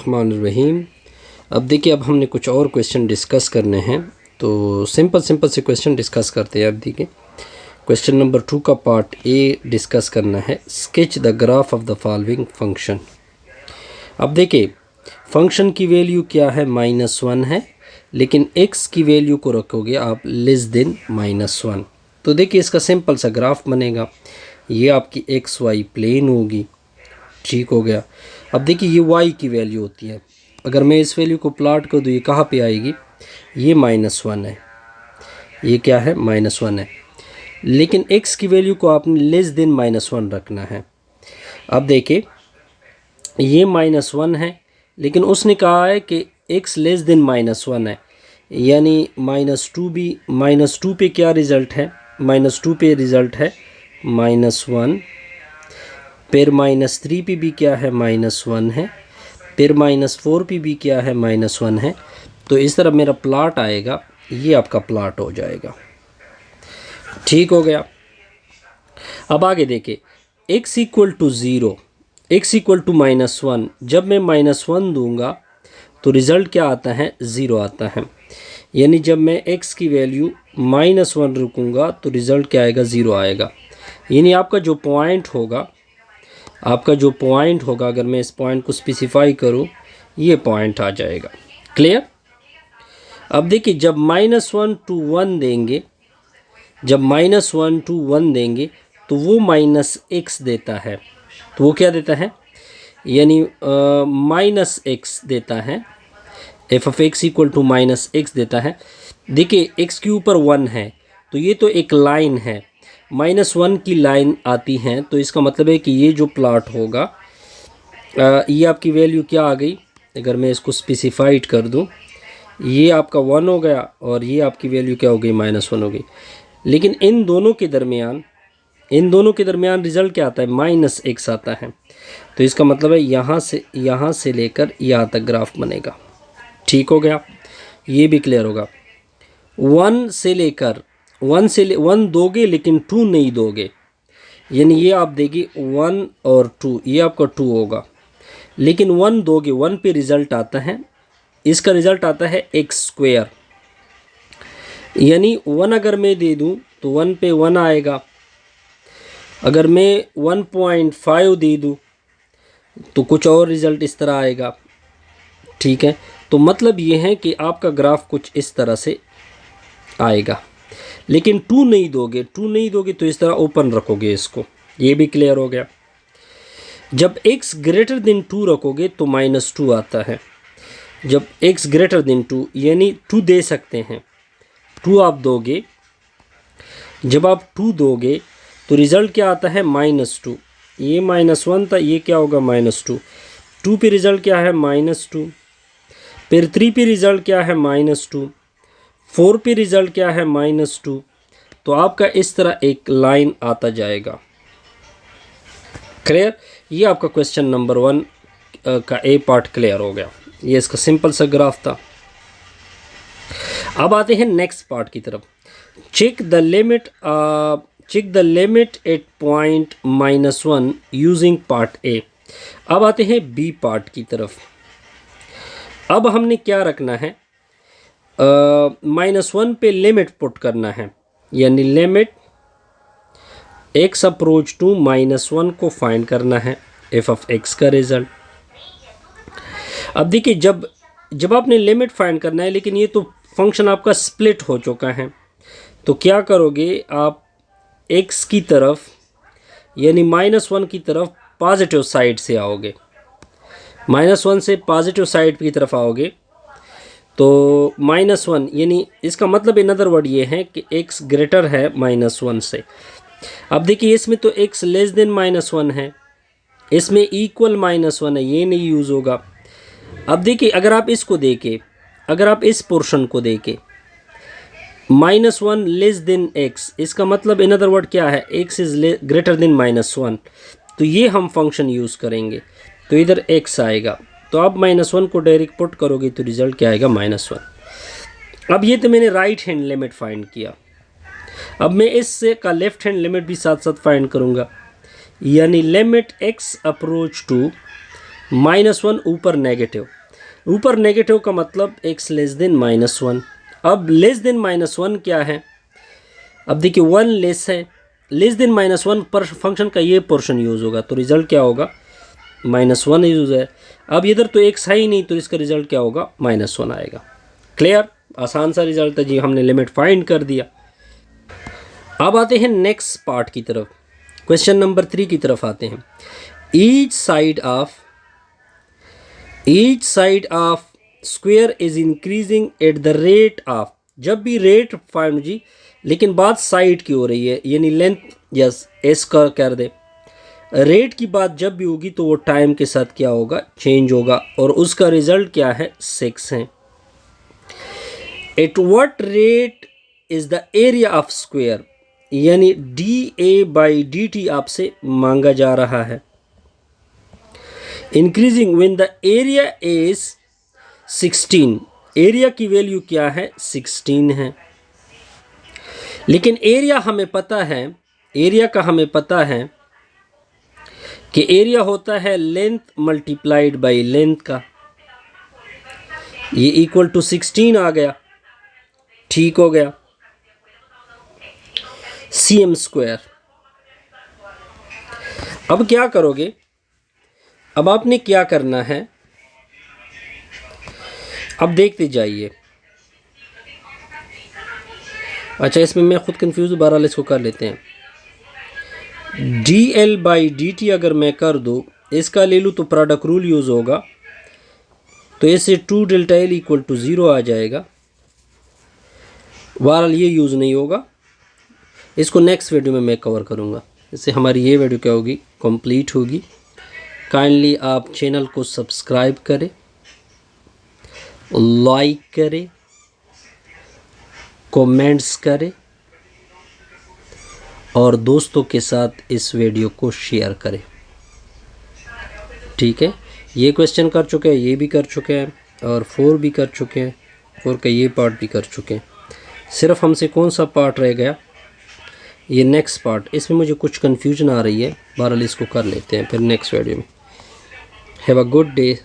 बिस्मिल्लाहिर्रहमानिर्रहीम। अब देखिए, अब हमने कुछ और क्वेश्चन डिस्कस करने हैं, तो सिंपल से क्वेश्चन डिस्कस करते हैं। अब देखिए, क्वेश्चन नंबर 2 का पार्ट ए डिस्कस करना है। Sketch the graph of the following function. अब देखिए, फंक्शन की वैल्यू क्या है, -1 है, लेकिन x की वैल्यू को रखोगे आप लेस देन -1। तो देखिए, इसका सिंपल सा ग्राफ बनेगा। ये आपकी XY प्लेन होगी, ठीक हो गया। अब देखिए, ये y की वैल्यू होती है। अगर मैं इस वैल्यू को प्लॉट कर दूँ, ये कहाँ पे आएगी, ये -1 है, ये क्या है, -1 है। लेकिन x की वैल्यू को आपने लेस देन -1 रखना है। अब देखिए, ये -1 है, लेकिन उसने कहा है कि x लेस देन -1 है, यानी -2 भी, -2 पे क्या रिज़ल्ट है, -2 पे रिज़ल्ट है -1, फिर -3 पे भी क्या है, -1 है, फिर -4 पे भी क्या है, -1 है। तो इस तरह मेरा प्लॉट आएगा, ये आपका प्लॉट हो जाएगा, ठीक हो गया। अब आगे देखिए, x = 0, x = -1, जब मैं -1 दूंगा तो रिज़ल्ट क्या आता है, 0 आता है। यानी जब मैं x की वैल्यू -1 रखूँगा तो रिज़ल्ट क्या आएगा, 0 आएगा। यानी आपका जो पॉइंट होगा, अगर मैं इस पॉइंट को स्पेसिफाई करूँ, ये पॉइंट आ जाएगा। क्लियर। अब देखिए, जब -1 to 1 देंगे, तो वो -x देता है। तो वो क्या देता है, यानी -x देता है। f(x) = -x देता है। देखिए, x के ऊपर 1 है, तो ये तो एक लाइन है, -1 की लाइन आती है, तो इसका मतलब है कि ये जो प्लॉट होगा, ये आपकी वैल्यू क्या आ गई, अगर मैं इसको स्पेसिफाइड कर दूं, ये आपका 1 हो गया और ये आपकी वैल्यू क्या हो गई, -1 हो गई। लेकिन इन दोनों के दरमियान रिज़ल्ट क्या आता है, -x आता है। तो इसका मतलब है यहाँ से लेकर यहाँ तक ग्राफ बनेगा, ठीक हो गया। ये भी क्लियर होगा। 1 दोगे लेकिन 2 नहीं दोगे, यानी ये आप देगी 1 और 2, ये आपका 2 होगा। लेकिन 1 दोगे, 1 पे रिज़ल्ट आता है, इसका रिज़ल्ट आता है x²। यानी 1 अगर मैं दे दूं तो 1 पे 1 आएगा। अगर मैं 1.5 दे दूं तो कुछ और रिज़ल्ट इस तरह आएगा, ठीक है। तो मतलब ये है कि आपका ग्राफ कुछ इस तरह से आएगा। लेकिन 2 नहीं दोगे तो इस तरह ओपन रखोगे इसको। ये भी क्लियर हो गया। जब x > 2 रखोगे तो -2 आता है। जब x > 2, यानी 2 दे सकते हैं, 2 आप दोगे। जब आप 2 दोगे तो रिज़ल्ट क्या आता है, -2। ये -1 था, ये क्या होगा, -2। 2 पे रिज़ल्ट क्या है, -2। फिर 3 पे रिज़ल्ट क्या है, -2। 4 पे रिज़ल्ट क्या है, -2। तो आपका इस तरह एक लाइन आता जाएगा। क्लियर। ये आपका क्वेश्चन नंबर 1 का ए पार्ट क्लियर हो गया। ये इसका सिंपल सा ग्राफ था। अब आते हैं नेक्स्ट पार्ट की तरफ। Check the limit at point -1 using part A. अब आते हैं बी पार्ट की तरफ। अब हमने क्या रखना है, -1 पे लिमिट पुट करना है, यानी लिमिट x अप्रोच टू -1 को फाइंड करना है, f(x) का रिजल्ट। अब देखिए, जब आपने लिमिट फाइंड करना है, लेकिन ये तो फंक्शन आपका स्प्लिट हो चुका है, तो क्या करोगे आप, x की तरफ यानी -1 की तरफ पॉजिटिव साइड से आओगे, -1 से पॉजिटिव साइड की तरफ आओगे। तो -1 यानी इसका मतलब इन अदर वर्ड ये है कि x ग्रेटर है -1 से। अब देखिए, इसमें तो x लेस देन -1 है, इसमें इक्वल -1 है, ये नहीं यूज़ होगा। अब देखिए, अगर आप इस पोर्शन को देखें, -1 लेस देन x, इसका मतलब इन अदर वर्ड क्या है, x इज़ ग्रेटर देन -1। तो ये हम फंक्शन यूज़ करेंगे, तो इधर x आएगा। तो आप -1 को डायरेक्ट पुट करोगे तो रिज़ल्ट क्या आएगा, -1। अब ये तो मैंने राइट हैंड लिमिट फाइंड किया। अब मैं इससे का लेफ्ट हैंड लिमिट भी साथ साथ फाइंड करूँगा, यानी लिमिट x अप्रोच टू -1 ऊपर नेगेटिव, ऊपर नेगेटिव का मतलब x लेस देन -1। अब लेस देन -1 क्या है, अब देखिए 1 लेस है, लेस देन -1 पर फंक्शन का ये पोर्शन यूज़ होगा, तो रिजल्ट क्या होगा, -1 यूज़ है। अब इधर तो x है ही नहीं, तो इसका रिजल्ट क्या होगा, -1 आएगा। क्लियर, आसान सा रिजल्ट है जी, हमने लिमिट फाइंड कर दिया। अब आते हैं नेक्स्ट पार्ट की तरफ, क्वेश्चन नंबर 3 की तरफ आते हैं। Each side of square is increasing at the rate of, जब भी रेट फाइंड जी, लेकिन बात साइड की हो रही है, यानी लेंथ, यस एस का कर दे, रेट की बात जब भी होगी तो वो टाइम के साथ क्या होगा, चेंज होगा, और उसका रिजल्ट क्या है, 6 है। At what rate is the area of square, यानी dA/dt आपसे मांगा जा रहा है। Increasing when the area is 16, area की वैल्यू क्या है, 16 है। लेकिन एरिया हमें पता है, एरिया का हमें पता है कि एरिया होता है लेंथ मल्टीप्लाइड बाई लेंथ का, ये इक्वल टू 16 आ गया, ठीक हो गया, cm²। अब क्या करोगे, अब आपने क्या करना है, अब देखते जाइए। अच्छा, इसमें मैं खुद कंफ्यूज, बहरहाल इसको कर लेते हैं। dl/dt अगर मैं कर दूँ, इसका ले लूँ तो प्रोडक्ट रूल यूज़ होगा, तो इससे 2 ΔL = 0 आ जाएगा। बहरहाल ये यूज़ नहीं होगा, इसको नेक्स्ट वीडियो में मैं कवर करूँगा। इससे हमारी ये वीडियो क्या होगी, कंप्लीट होगी। काइंडली आप चैनल को सब्सक्राइब करें, लाइक करें, कमेंट्स करें, और दोस्तों के साथ इस वीडियो को शेयर करें। ठीक है, ये क्वेश्चन कर चुके हैं, ये भी कर चुके हैं, और 4 भी कर चुके हैं, 4 का ये पार्ट भी कर चुके हैं। सिर्फ हमसे कौन सा पार्ट रह गया, ये नेक्स्ट पार्ट, इसमें मुझे कुछ कन्फ्यूजन आ रही है, बहरहाल इसको कर लेते हैं फिर नेक्स्ट वीडियो में। Have a good day.